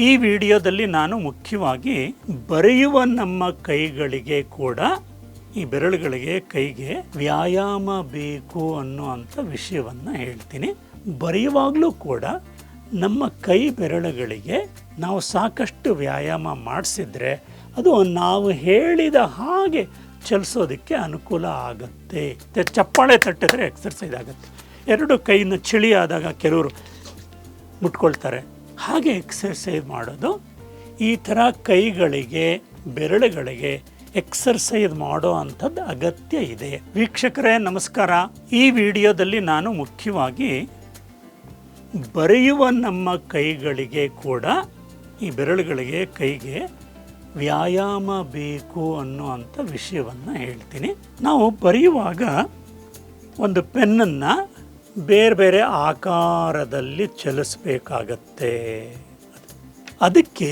ಈ ವಿಡಿಯೋದಲ್ಲಿ ನಾನು ಮುಖ್ಯವಾಗಿ ಬರೆಯುವ ನಮ್ಮ ಕೈಗಳಿಗೆ ಕೂಡ ಈ ಬೆರಳುಗಳಿಗೆ ಕೈಗೆ ವ್ಯಾಯಾಮ ಬೇಕು ಅನ್ನುವಂಥ ವಿಷಯವನ್ನು ಹೇಳ್ತೀನಿ. ಬರೆಯುವಾಗಲೂ ಕೂಡ ನಮ್ಮ ಕೈ ಬೆರಳುಗಳಿಗೆ ನಾವು ಸಾಕಷ್ಟು ವ್ಯಾಯಾಮ ಮಾಡಿಸಿದ್ರೆ ಅದು ನಾವು ಹೇಳಿದ ಹಾಗೆ ಚಲಿಸೋದಕ್ಕೆ ಅನುಕೂಲ ಆಗುತ್ತೆ. ಚಪ್ಪಾಳೆ ತಟ್ಟಿದ್ರೆ ಎಕ್ಸರ್ಸೈಸ್ ಆಗುತ್ತೆ. ಎರಡು ಕೈನ ಚಳಿ ಆದಾಗ ಕೆಲವರು ಮುಟ್ಕೊಳ್ತಾರೆ, ಹಾಗೆ ಎಕ್ಸರ್ಸೈಸ್ ಮಾಡೋದು. ಈ ಥರ ಕೈಗಳಿಗೆ ಬೆರಳುಗಳಿಗೆ ಎಕ್ಸರ್ಸೈಸ್ ಮಾಡೋ ಅಂಥದ್ದು ಅಗತ್ಯ ಇದೆ. ವೀಕ್ಷಕರೇ ನಮಸ್ಕಾರ. ಈ ವಿಡಿಯೋದಲ್ಲಿ ನಾನು ಮುಖ್ಯವಾಗಿ ಬರೆಯುವ ನಮ್ಮ ಕೈಗಳಿಗೆ ಕೂಡ ಈ ಬೆರಳುಗಳಿಗೆ ಕೈಗೆ ವ್ಯಾಯಾಮ ಬೇಕು ಅನ್ನುವಂಥ ವಿಷಯವನ್ನು ಹೇಳ್ತೀನಿ. ನಾವು ಬರೆಯುವಾಗ ಒಂದು ಪೆನ್ನನ್ನು ಬೇರೆ ಬೇರೆ ಆಕಾರದಲ್ಲಿ ಚಲಿಸಬೇಕಾಗತ್ತೆ. ಅದಕ್ಕೆ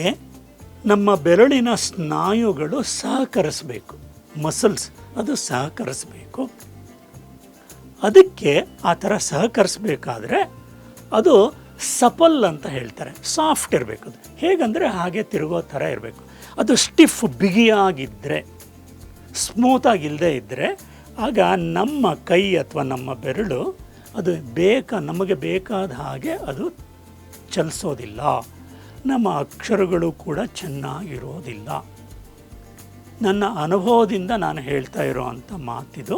ನಮ್ಮ ಬೆರಳಿನ ಸ್ನಾಯುಗಳು ಸಹಕರಿಸಬೇಕು, ಮಸಲ್ಸ್ ಅದು ಸಹಕರಿಸಬೇಕು. ಅದಕ್ಕೆ ಆ ಥರ ಸಹಕರಿಸಬೇಕಾದ್ರೆ ಅದು ಸಪಲ್ ಅಂತ ಹೇಳ್ತಾರೆ, ಸಾಫ್ಟ್ ಇರಬೇಕು. ಅದು ಹೇಗಂದರೆ ಹಾಗೆ ತಿರುಗೋ ಥರ ಇರಬೇಕು. ಅದು ಸ್ಟಿಫ್ ಬಿಗಿಯಾಗಿದ್ದರೆ, ಸ್ಮೂತಾಗಿಲ್ಲದೆ ಇದ್ದರೆ ಆಗ ನಮ್ಮ ಕೈ ಅಥವಾ ನಮ್ಮ ಬೆರಳು ಅದು ನಮಗೆ ಬೇಕಾದ ಹಾಗೆ ಅದು ಚಲಿಸೋದಿಲ್ಲ. ನಮ್ಮ ಅಕ್ಷರಗಳು ಕೂಡ ಚೆನ್ನಾಗಿರೋದಿಲ್ಲ. ನನ್ನ ಅನುಭವದಿಂದ ನಾನು ಹೇಳ್ತಾ ಇರೋವಂಥ ಮಾತಿದು.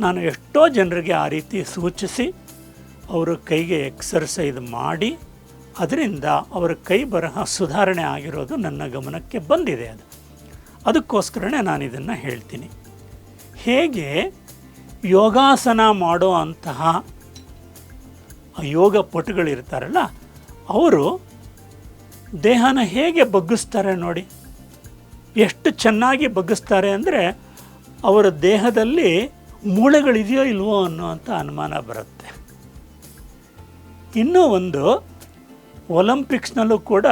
ನಾನು ಎಷ್ಟೋ ಜನರಿಗೆ ಆ ರೀತಿ ಸೂಚಿಸಿ ಅವರ ಕೈಗೆ ಎಕ್ಸರ್ಸೈಸ್ ಮಾಡಿ ಅದರಿಂದ ಅವರ ಕೈ ಬರಹ ಸುಧಾರಣೆ ಆಗಿರೋದು ನನ್ನ ಗಮನಕ್ಕೆ ಬಂದಿದೆ. ಅದಕ್ಕೋಸ್ಕರನೇ ನಾನು ಇದನ್ನು ಹೇಳ್ತೀನಿ. ಹೇಗೆ ಯೋಗಾಸನ ಮಾಡೋ ಅಂತಹ ಯೋಗ ಪಟುಗಳಿರ್ತಾರಲ್ಲ, ಅವರು ದೇಹನ ಹೇಗೆ ಬಗ್ಗಿಸ್ತಾರೆ ನೋಡಿ. ಎಷ್ಟು ಚೆನ್ನಾಗಿ ಬಗ್ಗಿಸ್ತಾರೆ ಅಂದರೆ ಅವರ ದೇಹದಲ್ಲಿ ಮೂಳೆಗಳಿದೆಯೋ ಇಲ್ವೋ ಅನ್ನುವಂಥ ಅನುಮಾನ ಬರುತ್ತೆ. ಇನ್ನೂ ಒಂದು, ಒಲಿಂಪಿಕ್ಸ್ನಲ್ಲೂ ಕೂಡ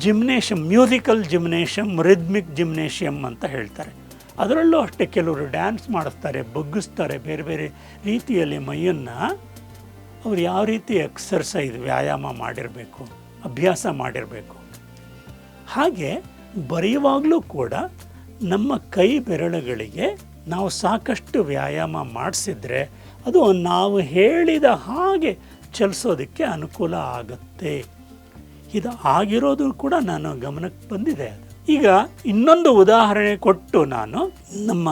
ಜಿಮ್ನೇಷಿಯಮ್, ಮ್ಯೂಸಿಕಲ್ ಜಿಮ್ನೇಷಿಯಮ್, ರಿದ್ಮಿಕ್ ಜಿಮ್ನೇಷಿಯಮ್ ಅಂತ ಹೇಳ್ತಾರೆ. ಅದರಲ್ಲೂ ಅಷ್ಟೇ ಕೆಲವರು ಡ್ಯಾನ್ಸ್ ಮಾಡಿಸ್ತಾರೆ, ಬಗ್ಗಿಸ್ತಾರೆ ಬೇರೆ ಬೇರೆ ರೀತಿಯಲ್ಲಿ ಮೈಯನ್ನು. ಅವ್ರು ಯಾವ ರೀತಿ ಎಕ್ಸರ್ಸೈಸ್ ವ್ಯಾಯಾಮ ಮಾಡಿರಬೇಕು, ಅಭ್ಯಾಸ ಮಾಡಿರಬೇಕು. ಹಾಗೆ ಬರೆಯುವಾಗಲೂ ಕೂಡ ನಮ್ಮ ಕೈ ಬೆರಳುಗಳಿಗೆ ನಾವು ಸಾಕಷ್ಟು ವ್ಯಾಯಾಮ ಮಾಡಿಸಿದ್ರೆ ಅದು ನಾವು ಹೇಳಿದ ಹಾಗೆ ಚಲಿಸೋದಕ್ಕೆ ಅನುಕೂಲ ಆಗುತ್ತೆ. ಇದು ಆಗಿರೋದು ಕೂಡ ನಾನು ಗಮನಕ್ಕೆ ಬಂದಿದೆ. ಈಗ ಇನ್ನೊಂದು ಉದಾಹರಣೆ ಕೊಟ್ಟು ನಾನು ನಮ್ಮ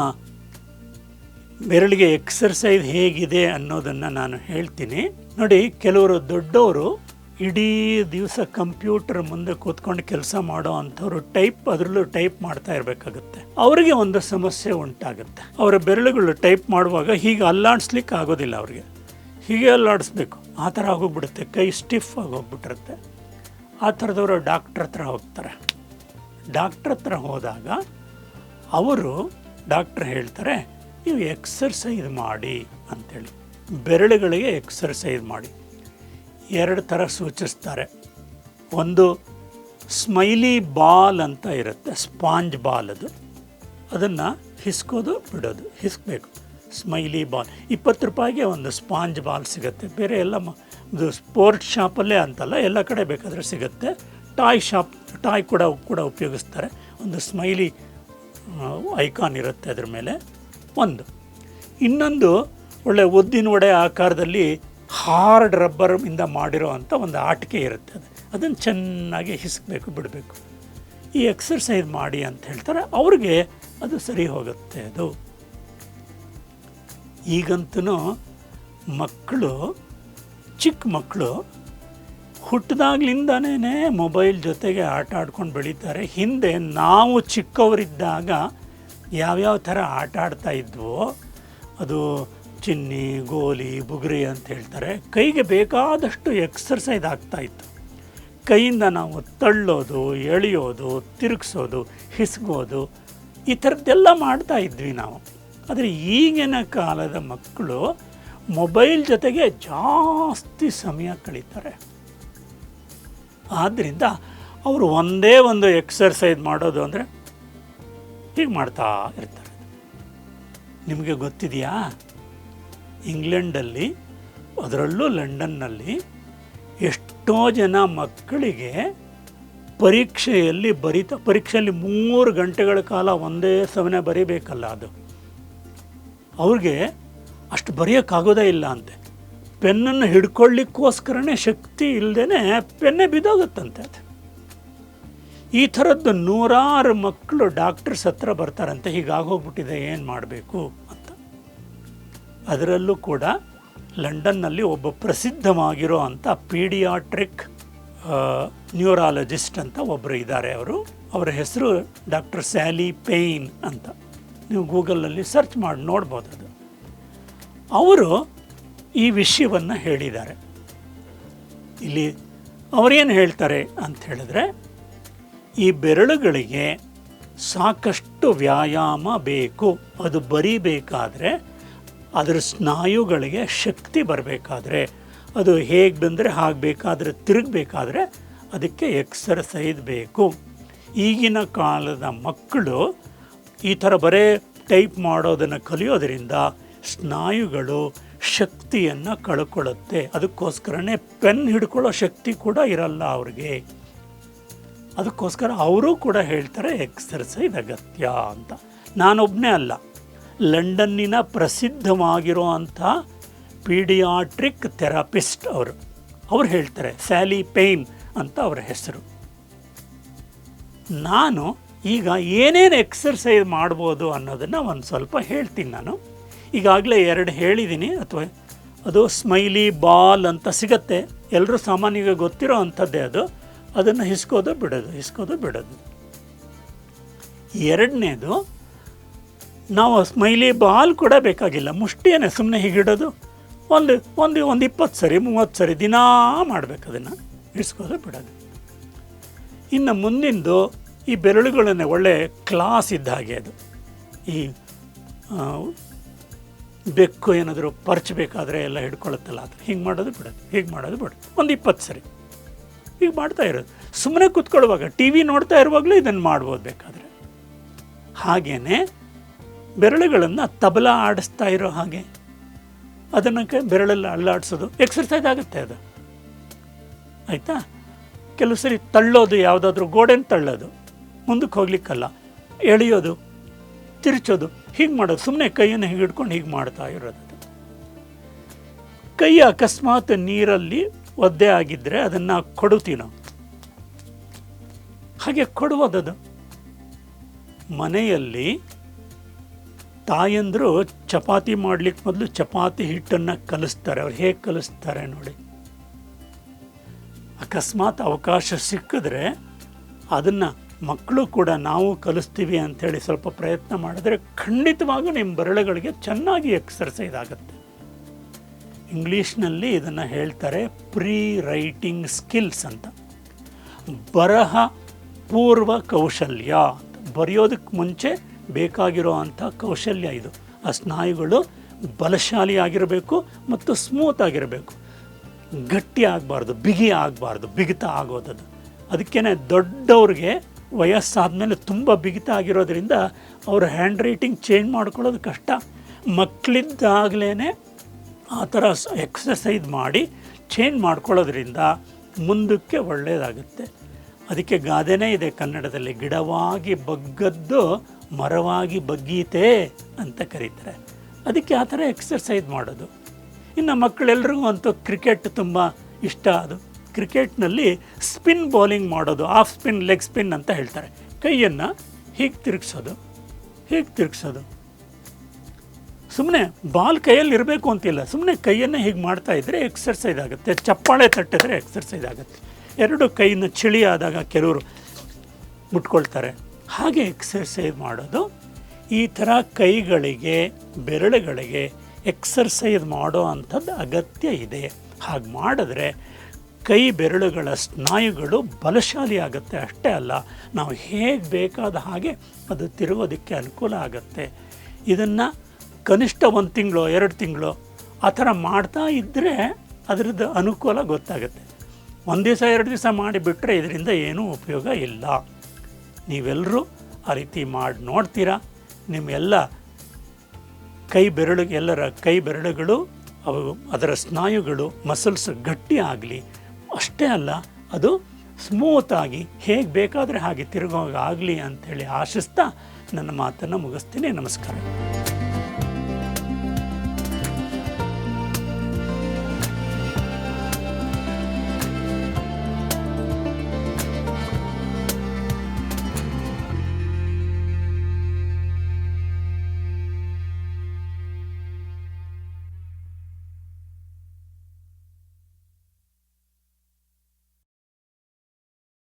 ಬೆರಳಿಗೆ ಎಕ್ಸರ್ಸೈಸ್ ಹೇಗಿದೆ ಅನ್ನೋದನ್ನು ನಾನು ಹೇಳ್ತೀನಿ. ನೋಡಿ, ಕೆಲವರು ದೊಡ್ಡವರು ಇಡೀ ದಿವಸ ಕಂಪ್ಯೂಟರ್ ಮುಂದೆ ಕೂತ್ಕೊಂಡು ಕೆಲಸ ಮಾಡೋ ಅಂಥವ್ರು ಅದರಲ್ಲೂ ಟೈಪ್ ಮಾಡ್ತಾ ಇರಬೇಕಾಗುತ್ತೆ. ಅವರಿಗೆ ಒಂದು ಸಮಸ್ಯೆ ಉಂಟಾಗುತ್ತೆ. ಅವರ ಬೆರಳುಗಳು ಟೈಪ್ ಮಾಡುವಾಗ ಹೀಗೆ ಅಲ್ಲಾಡಿಸ್ಲಿಕ್ಕೆ ಆಗೋದಿಲ್ಲ. ಅವ್ರಿಗೆ ಹೀಗೆ ಅಲ್ಲಾಡಿಸ್ಬೇಕು, ಆ ಥರ ಆಗೋಗ್ಬಿಡುತ್ತೆ. ಕೈ ಸ್ಟಿಫ್ ಆಗೋಗ್ಬಿಟ್ಟಿರುತ್ತೆ. ಆ ಥರದವರು ಡಾಕ್ಟ್ರ್ ಹತ್ರ ಹೋಗ್ತಾರೆ. ಡಾಕ್ಟ್ರ್ ಹತ್ರ ಹೋದಾಗ ಡಾಕ್ಟ್ರ್ ಹೇಳ್ತಾರೆ, ನೀವು ಎಕ್ಸರ್ಸೈಸ್ ಮಾಡಿ ಅಂಥೇಳಿ, ಬೆರಳುಗಳಿಗೆ ಎಕ್ಸರ್ಸೈಸ್ ಮಾಡಿ. ಎರಡು ಥರ ಸೂಚಿಸ್ತಾರೆ. ಒಂದು ಸ್ಮೈಲಿ ಬಾಲ್ ಅಂತ ಇರುತ್ತೆ, ಸ್ಪಾಂಜ್ ಬಾಲ್. ಅದನ್ನು ಹಿಸ್ಕೋದು ಬಿಡೋದು, ಹಿಸ್ಕಬೇಕು. ಸ್ಮೈಲಿ ಬಾಲ್ 20 ರೂಪಾಯಿಗೆ ಒಂದು ಸ್ಪಾಂಜ್ ಬಾಲ್ ಸಿಗುತ್ತೆ. ಬೇರೆ ಎಲ್ಲ ಇದು ಸ್ಪೋರ್ಟ್ಸ್ ಶಾಪಲ್ಲೇ ಅಂತಲ್ಲ, ಎಲ್ಲ ಕಡೆ ಬೇಕಾದರೆ ಸಿಗುತ್ತೆ. ಟಾಯ್ ಕೂಡ ಉಪಯೋಗಿಸ್ತಾರೆ. ಒಂದು ಸ್ಮೈಲಿ ಐಕಾನ್ ಇರುತ್ತೆ ಅದ್ರ ಮೇಲೆ ಒಂದು. ಇನ್ನೊಂದು ಒಳ್ಳೆ ಉದ್ದಿನ ವಡೆ ಆಕಾರದಲ್ಲಿ ಹಾರ್ಡ್ ರಬ್ಬರಿಂದ ಮಾಡಿರೋ ಅಂಥ ಒಂದು ಆಟಿಕೆ ಇರುತ್ತೆ. ಅದನ್ನು ಚೆನ್ನಾಗಿ ಹಿಸ್ಕಬೇಕು, ಬಿಡಬೇಕು. ಈ ಎಕ್ಸರ್ಸೈಸ್ ಮಾಡಿ ಅಂತ ಹೇಳ್ತಾರೆ. ಅವ್ರಿಗೆ ಅದು ಸರಿ ಹೋಗುತ್ತೆ. ಅದು ಈಗಂತೂ ಚಿಕ್ಕ ಮಕ್ಕಳು ಹುಟ್ಟಿದಾಗ್ಲಿಂದನೇ ಮೊಬೈಲ್ ಜೊತೆಗೆ ಆಟ ಆಡ್ಕೊಂಡು ಬೆಳೀತಾರೆ. ಹಿಂದೆ ನಾವು ಚಿಕ್ಕವರಿದ್ದಾಗ ಯಾವ್ಯಾವ ಥರ ಆಟ ಆಡ್ತಾ ಇದ್ವೋ, ಅದು ಚಿನ್ನಿ, ಗೋಲಿ, ಬುಗುರಿ ಅಂತ ಹೇಳ್ತಾರೆ. ಕೈಗೆ ಬೇಕಾದಷ್ಟು ಎಕ್ಸರ್ಸೈಸ್ ಆಗ್ತಾಯಿತ್ತು. ಕೈಯಿಂದ ನಾವು ತಳ್ಳೋದು, ಎಳೆಯೋದು, ತಿರುಗಿಸೋದು, ಹಿಸ್ಗೋದು, ಈ ಥರದ್ದೆಲ್ಲ ಮಾಡ್ತಾ ಇದ್ವಿ ನಾವು. ಆದರೆ ಈಗಿನ ಕಾಲದ ಮಕ್ಕಳು ಮೊಬೈಲ್ ಜೊತೆಗೆ ಜಾಸ್ತಿ ಸಮಯ ಕಳೀತಾರೆ. ಆದ್ದರಿಂದ ಅವರು ಒಂದೇ ಒಂದು ಎಕ್ಸರ್ಸೈಸ್ ಮಾಡೋದು ಅಂದರೆ ಹೀಗೆ ಮಾಡ್ತಾ ಇರ್ತಾರೆ. ನಿಮಗೆ ಗೊತ್ತಿದೆಯಾ, ಇಂಗ್ಲೆಂಡಲ್ಲಿ, ಅದರಲ್ಲೂ ಲಂಡನ್ನಲ್ಲಿ ಎಷ್ಟೋ ಜನ ಮಕ್ಕಳಿಗೆ ಪರೀಕ್ಷೆಯಲ್ಲಿ ಪರೀಕ್ಷೆಯಲ್ಲಿ 3 ಗಂಟೆಗಳ ಕಾಲ ಒಂದೇ ಸಮನೆ ಬರೀಬೇಕಲ್ಲ, ಅದು ಅವ್ರಿಗೆ ಅಷ್ಟು ಬರೆಯೋಕ್ಕಾಗೋದೇ ಇಲ್ಲ ಅಂತೆ. ಪೆನ್ನನ್ನು ಹಿಡ್ಕೊಳ್ಳಿಕ್ಕೋಸ್ಕರನೇ ಶಕ್ತಿ ಇಲ್ಲದೇ ಪೆನ್ನೇ ಬಿದ್ದೋಗುತ್ತಂತೆ. ಅದು ಈ ಥರದ್ದು 100 ಮಕ್ಕಳು ಡಾಕ್ಟರ್ಸ್ ಹತ್ರ ಬರ್ತಾರಂತೆ, ಹೀಗಾಗೋಗ್ಬಿಟ್ಟಿದೆ, ಏನು ಮಾಡಬೇಕು ಅಂತ. ಅದರಲ್ಲೂ ಕೂಡ ಲಂಡನ್ನಲ್ಲಿ ಒಬ್ಬ ಪ್ರಸಿದ್ಧವಾಗಿರೋ ಅಂಥ ಪೀಡಿಯಾಟ್ರಿಕ್ ನ್ಯೂರಾಲಜಿಸ್ಟ್ ಅಂತ ಒಬ್ಬರು ಇದ್ದಾರೆ. ಅವರ ಹೆಸರು ಡಾಕ್ಟರ್ ಸ್ಯಾಲಿ ಪೇಯ್ನ್ ಅಂತ. ನೀವು ಗೂಗಲಲ್ಲಿ ಸರ್ಚ್ ಮಾಡಿ ನೋಡ್ಬೋದು. ಅದು ಅವರು ಈ ವಿಷಯವನ್ನು ಹೇಳಿದ್ದಾರೆ. ಇಲ್ಲಿ ಅವರೇನು ಹೇಳ್ತಾರೆ ಅಂತ ಹೇಳಿದ್ರೆ, ಈ ಬೆರಳುಗಳಿಗೆ ಸಾಕಷ್ಟು ವ್ಯಾಯಾಮ ಬೇಕು. ಅದು ಬರಿಬೇಕಾದ್ರೆ, ಅದರ ಸ್ನಾಯುಗಳಿಗೆ ಶಕ್ತಿ ಬರಬೇಕಾದ್ರೆ, ಅದು ಹೇಗೆ ಬಂದರೆ ಹಾಗೆ ಬೇಕಾದರೆ ತಿರುಗಬೇಕಾದ್ರೆ ಅದಕ್ಕೆ ಎಕ್ಸರ್ಸೈಸ್ ಬೇಕು. ಈಗಿನ ಕಾಲದ ಮಕ್ಕಳು ಈ ಥರ ಬರೇ ಟೈಪ್ ಮಾಡೋದನ್ನು ಕಲಿಯೋದರಿಂದ ಸ್ನಾಯುಗಳು ಶಕ್ತಿಯನ್ನು ಕಳ್ಕೊಳ್ಳುತ್ತೆ. ಅದಕ್ಕೋಸ್ಕರನೇ ಪೆನ್ ಹಿಡ್ಕೊಳ್ಳೋ ಶಕ್ತಿ ಕೂಡ ಇರಲ್ಲ ಅವ್ರಿಗೆ. ಅದಕ್ಕೋಸ್ಕರ ಅವರು ಕೂಡ ಹೇಳ್ತಾರೆ ಎಕ್ಸರ್ಸೈಸ್ ಅಗತ್ಯ ಅಂತ. ನಾನೊಬ್ಬನೇ ಅಲ್ಲ, ಲಂಡನ್ನಿನ ಪ್ರಸಿದ್ಧವಾಗಿರೋ ಅಂಥ ಪೀಡಿಯಾಟ್ರಿಕ್ ಥೆರಪಿಸ್ಟ್ ಅವರು ಹೇಳ್ತಾರೆ. ಸ್ಯಾಲಿ ಪೇಯ್ನ್ ಅಂತ ಅವರ ಹೆಸರು. ನಾನು ಈಗ ಏನೇನು ಎಕ್ಸರ್ಸೈಸ್ ಮಾಡ್ಬೋದು ಅನ್ನೋದನ್ನು ಒಂದು ಸ್ವಲ್ಪ ಹೇಳ್ತೀನಿ. ನಾನು ಈಗಾಗಲೇ 2 ಹೇಳಿದ್ದೀನಿ. ಅಥವಾ ಅದು ಸ್ಮೈಲಿ ಬಾಲ್ ಅಂತ ಸಿಗತ್ತೆ, ಎಲ್ಲರೂ ಸಾಮಾನ್ಯವಾಗಿ ಗೊತ್ತಿರೋ ಅಂಥದ್ದೇ ಅದು. ಅದನ್ನು ಹಿಸ್ಕೋದು ಬಿಡೋದು. 2ನೇದು, ನಾವು ಸ್ಮೈಲಿ ಬಾಲ್ ಕೂಡ ಬೇಕಾಗಿಲ್ಲ, ಮುಷ್ಟಿಯೇ ಸುಮ್ಮನೆ ಹೀಗಿಡೋದು. ಒಂದು 20 ಸರಿ 30 ಸರಿ ದಿನಾ ಮಾಡಬೇಕು. ಅದನ್ನು ಹಿಸ್ಕೋದು ಬಿಡೋದು. ಇನ್ನು ಮುಂದಿಂದು, ಈ ಬೆರಳುಗಳನ್ನೇ ಒಳ್ಳೆ ಕ್ಲಾಸ್ ಇದ್ದ ಹಾಗೆ, ಅದು ಈ ಬೆಕ್ಕು ಏನಾದರೂ ಪರ್ಚಬೇಕಾದ್ರೆ ಎಲ್ಲ ಹಿಡ್ಕೊಳ್ಳುತ್ತಲ್ಲ, ಅದು ಹಿಂಗೆ ಮಾಡೋದು ಬಿಡೋದು ಒಂದು 20 ಸರಿ ಈಗ ಮಾಡ್ತಾ ಇರೋದು. ಸುಮ್ಮನೆ ಕೂತ್ಕೊಳ್ಳುವಾಗ, ಟಿ ವಿ ನೋಡ್ತಾ ಇರುವಾಗಲೂ ಇದನ್ನು ಮಾಡ್ಬೋದು ಬೇಕಾದರೆ. ಹಾಗೆಯೇ ಬೆರಳುಗಳನ್ನು ತಬಲಾ ಆಡಿಸ್ತಾ ಇರೋ ಹಾಗೆ ಅದನ್ನು ಬೆರಳಲ್ಲಿ ಅಲ್ಲಾಡಿಸೋದು ಎಕ್ಸರ್ಸೈಸ್ ಆಗುತ್ತೆ. ಅದು ಆಯಿತಾ. ಕೆಲವು ಸರಿ ತಳ್ಳೋದು, ಯಾವುದಾದ್ರೂ ಗೋಡೆನ ತಳ್ಳೋದು, ಮುಂದಕ್ಕೆ ಹೋಗ್ಲಿಕ್ಕಲ್ಲ, ಎಳೆಯೋದು, ತಿರುಚೋದು, ಹೀಗೆ ಮಾಡೋದು. ಸುಮ್ಮನೆ ಕೈಯನ್ನು ಹೀಗೆ ಹಿಡ್ಕೊಂಡು ಹೀಗೆ ಮಾಡ್ತಾ ಇರೋದು. ಕೈ ಅಕಸ್ಮಾತ್ ನೀರಲ್ಲಿ ಒದ್ದೆ ಆಗಿದ್ದರೆ ಅದನ್ನು ಕೊಡುತ್ತೀವಿ ನಾವು, ಹಾಗೆ ಕೊಡುವುದದು. ಮನೆಯಲ್ಲಿ ತಾಯಂದರು ಚಪಾತಿ ಮಾಡಲಿಕ್ಕೆ ಮೊದಲು ಚಪಾತಿ ಹಿಟ್ಟನ್ನು ಕಲಿಸ್ತಾರೆ. ಅವ್ರು ಹೇಗೆ ಕಲಿಸ್ತಾರೆ ನೋಡಿ. ಅಕಸ್ಮಾತ್ ಅವಕಾಶ ಸಿಕ್ಕಿದ್ರೆ ಅದನ್ನು ಮಕ್ಕಳು ಕೂಡ ನಾವು ಕಲಿಸ್ತೀವಿ ಅಂಥೇಳಿ ಸ್ವಲ್ಪ ಪ್ರಯತ್ನ ಮಾಡಿದ್ರೆ ಖಂಡಿತವಾಗೂ ನಿಮ್ಮ ಬೆರಳುಗಳಿಗೆ ಚೆನ್ನಾಗಿ ಎಕ್ಸರ್ಸೈಸ್ ಆಗುತ್ತೆ. ಇಂಗ್ಲೀಷ್ನಲ್ಲಿ ಇದನ್ನು ಹೇಳ್ತಾರೆ ಪ್ರೀ ರೈಟಿಂಗ್ ಸ್ಕಿಲ್ಸ್ ಅಂತ. ಬರಹ ಪೂರ್ವ ಕೌಶಲ್ಯ ಅಂತ. ಬರೆಯೋದಕ್ಕೆ ಮುಂಚೆ ಬೇಕಾಗಿರೋ ಅಂಥ ಕೌಶಲ್ಯ ಇದು. ಆ ಸ್ನಾಯುಗಳು ಬಲಶಾಲಿ ಆಗಿರಬೇಕು ಮತ್ತು ಸ್ಮೂತ್ ಆಗಿರಬೇಕು. ಗಟ್ಟಿ ಆಗಬಾರ್ದು, ಬಿಗಿ ಆಗಬಾರ್ದು, ಬಿಗಿತ ಆಗೋದದು. ಅದಕ್ಕೇ ದೊಡ್ಡವ್ರಿಗೆ ವಯಸ್ಸಾದಮೇಲೆ ತುಂಬ ಬಿಗಿತ ಆಗಿರೋದ್ರಿಂದ ಅವ್ರ ಹ್ಯಾಂಡ್ ರೈಟಿಂಗ್ ಚೇಂಜ್ ಮಾಡ್ಕೊಳ್ಳೋದು ಕಷ್ಟ. ಮಕ್ಕಳಿದ್ದಾಗಲೇ ಆ ಥರ ಎಕ್ಸಸೈಸ್ ಮಾಡಿ ಚೇಂಜ್ ಮಾಡ್ಕೊಳ್ಳೋದ್ರಿಂದ ಮುಂದಕ್ಕೆ ಒಳ್ಳೆಯದಾಗುತ್ತೆ. ಅದಕ್ಕೆ ಗಾದೆನೇ ಇದೆ ಕನ್ನಡದಲ್ಲಿ, ಗಿಡವಾಗಿ ಬಗ್ಗದ್ದು ಮರವಾಗಿ ಬಗ್ಗೀತೆ ಅಂತ ಕರೀತಾರೆ. ಅದಕ್ಕೆ ಆ ಥರ ಎಕ್ಸರ್ಸೈಸ್ ಮಾಡೋದು. ಇನ್ನು ಮಕ್ಕಳೆಲ್ರಿಗೂ ಅಂತೂ ಕ್ರಿಕೆಟ್ ತುಂಬ ಇಷ್ಟ. ಅದು ಕ್ರಿಕೆಟ್ನಲ್ಲಿ ಸ್ಪಿನ್ ಬೌಲಿಂಗ್ ಮಾಡೋದು, ಆಫ್ ಸ್ಪಿನ್, ಲೆಗ್ ಸ್ಪಿನ್ ಅಂತ ಹೇಳ್ತಾರೆ. ಕೈಯನ್ನು ಹೀಗೆ ತಿರುಗಿಸೋದು. ಸುಮ್ಮನೆ ಬಾಲ್ ಕೈಯಲ್ಲಿ ಇರಬೇಕು ಅಂತಿಲ್ಲ, ಸುಮ್ಮನೆ ಕೈಯನ್ನು ಹೀಗೆ ಮಾಡ್ತಾಯಿದ್ರೆ ಎಕ್ಸರ್ಸೈಸ್ ಆಗುತ್ತೆ. ಚಪ್ಪಾಳೆ ತಟ್ಟಿದ್ರೆ ಎಕ್ಸರ್ಸೈಸ್ ಆಗುತ್ತೆ. 2 ಕೈಯನ್ನು ಚಳಿ ಆದಾಗ ಕೆಲವರು ಮುಟ್ಕೊಳ್ತಾರೆ, ಹಾಗೆ ಎಕ್ಸರ್ಸೈಸ್ ಮಾಡೋದು. ಈ ಥರ ಕೈಗಳಿಗೆ, ಬೆರಳುಗಳಿಗೆ ಎಕ್ಸರ್ಸೈಸ್ ಮಾಡೋ ಅಂಥದ್ದು ಅಗತ್ಯ ಇದೆ. ಹಾಗೆ ಮಾಡಿದ್ರೆ ಕೈ ಬೆರಳುಗಳ ಸ್ನಾಯುಗಳು ಬಲಶಾಲಿ ಆಗುತ್ತೆ. ಅಷ್ಟೇ ಅಲ್ಲ, ನಾವು ಹೇಗೆ ಬೇಕಾದ ಹಾಗೆ ಅದು ತಿರುಗೋದಕ್ಕೆ ಅನುಕೂಲ ಆಗುತ್ತೆ. ಇದನ್ನು ಕನಿಷ್ಠ 1 ತಿಂಗಳು 2 ತಿಂಗಳು ಆ ಥರ ಮಾಡ್ತಾ ಇದ್ದರೆ ಅದರದ್ದು ಅನುಕೂಲ ಗೊತ್ತಾಗುತ್ತೆ. 1 ದಿವಸ 2 ದಿವಸ ಮಾಡಿಬಿಟ್ರೆ ಇದರಿಂದ ಏನೂ ಉಪಯೋಗ ಇಲ್ಲ. ನೀವೆಲ್ಲರೂ ಆ ರೀತಿ ಮಾಡಿ ನೋಡ್ತೀರಾ. ನಿಮ್ಮೆಲ್ಲ ಎಲ್ಲರ ಕೈ ಬೆರಳುಗಳು, ಅದರ ಸ್ನಾಯುಗಳು, ಮಸಲ್ಸ್ ಗಟ್ಟಿ ಆಗಲಿ. ಅಷ್ಟೇ ಅಲ್ಲ, ಅದು ಸ್ಮೂತಾಗಿ ಹೇಗೆ ಬೇಕಾದರೆ ಹಾಗೆ ತಿರುಗೋಗಾಗಲಿ ಅಂಥೇಳಿ ಆಶಿಸ್ತಾ ನನ್ನ ಮಾತನ್ನು ಮುಗಿಸ್ತೀನಿ. ನಮಸ್ಕಾರ.